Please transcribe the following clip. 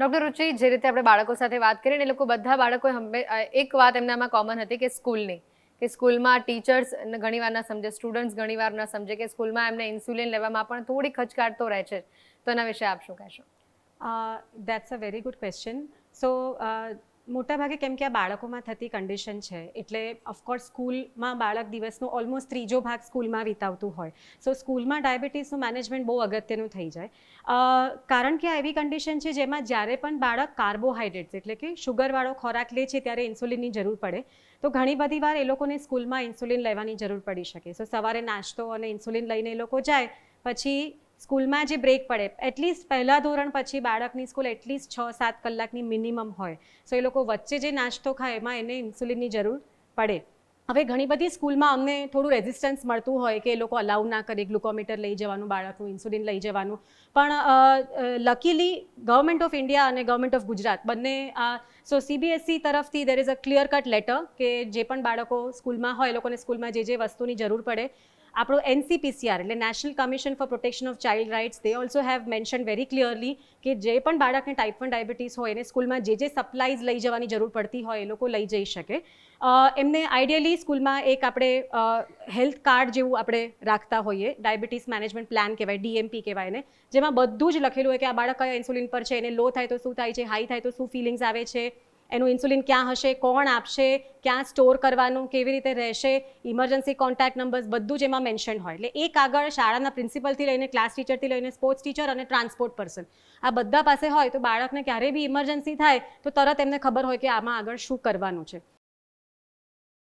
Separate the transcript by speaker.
Speaker 1: Doctor રુચિ, જે રીતે આપણે બાળકો સાથે વાત કરીએ ને, એ લોકો બધા બાળકોએ એક વાત એમનામાં કોમન હતી કે સ્કૂલની, કે સ્કૂલમાં ટીચર્સ ઘણીવાર ન સમજે, સ્ટુડન્ટ્સ ઘણીવાર ન સમજે, કે સ્કૂલમાં એમને ઇન્સ્યુલિન લેવામાં પણ થોડી ખચકાટ તો રહે છે. તો એના વિશે આપ શું કહેશો?
Speaker 2: That's a very good question. So મોટાભાગે કેમ કે આ બાળકોમાં થતી કન્ડિશન છે, એટલે ઓફકોર્સ સ્કૂલમાં બાળક દિવસનો ઓલમોસ્ટ ત્રીજો ભાગ સ્કૂલમાં વિતાવતું હોય. સો સ્કૂલમાં ડાયાબિટીસનું મેનેજમેન્ટ બહુ અગત્યનું થઈ જાય, કારણ કે આ એવી કન્ડિશન છે જેમાં જ્યારે પણ બાળક કાર્બોહાઈડ્રેટ્સ એટલે કે શુગરવાળો ખોરાક લે છે ત્યારે ઇન્સ્યુલિનની જરૂર પડે. તો ઘણી બધી વાર એ લોકોને સ્કૂલમાં ઇન્સ્યુલિન લેવાની જરૂર પડી શકે. સો સવારે નાસ્તો અને ઇન્સ્યુલિન લઈને એ લોકો જાય, પછી સ્કૂલમાં જે બ્રેક પડે, એટલીસ્ટ પહેલા ધોરણ પછી બાળકની સ્કૂલ એટલીસ્ટ 6-7 કલાકની મિનિમમ હોય. સો એ લોકો વચ્ચે જે નાસ્તો ખાય એમાં એને ઇન્સ્યુલિનની જરૂર પડે. હવે ઘણી બધી સ્કૂલમાં અમને થોડું રેઝિસ્ટન્સ મળતું હોય કે એ લોકો અલાઉ ના કરે ગ્લુકોમીટર લઈ જવાનું, બાળકનું ઇન્સ્યુલિન લઈ જવાનું. પણ લકીલી ગવર્મેન્ટ ઓફ ઇન્ડિયા અને ગવર્મેન્ટ ઓફ ગુજરાત બંને સો CBSE તરફથી there is a clear cut letter કે જે પણ બાળકો સ્કૂલમાં હોય એ લોકોને સ્કૂલમાં જે વસ્તુની જરૂર પડે, આપણો NCPCR એટલે national commission for protection of child rights, they also have mention very clearly કે જે પણ બાળકને ટાઈપ 1 ડાયાબિટીસ હોય એને સ્કૂલમાં જે સપ્લાઈઝ લઈ જવાની જરૂર પડતી હોય એ લોકો લઈ જઈ શકે. એમને આઈડિયલી સ્કૂલમાં એક આપણે હેલ્થ કાર્ડ જેવું આપણે રાખતા હોઈએ, ડાયાબિટીસ મેનેજમેન્ટ પ્લાન કહેવાય, DMP કહેવાય એને, જેમાં બધું જ લખેલું હોય કે આ બાળક કયા ઇન્સ્યુલિન પર છે, એને લો થાય તો શું થાય છે, હાઈ થાય તો શું ફિલિંગ્સ આવે છે, એનું ઇન્સ્યુલિન ક્યાં હશે, કોણ આપશે, ક્યાં સ્ટોર કરવાનું, કેવી રીતે રહેશે, ઇમરજન્સી કોન્ટેક્ટ નંબર્સ બધું જ એમાં મેન્શન હોય. એટલે એક આગળ શાળાના પ્રિન્સિપલથી લઈને ક્લાસ ટીચરથી લઈને સ્પોર્ટ્સ ટીચર અને ટ્રાન્સપોર્ટ પર્સન આ બધા પાસે હોય તો બાળકને ક્યારેય બી ઇમરજન્સી થાય તો તરત એમને ખબર હોય કે આમાં આગળ શું કરવાનું છે.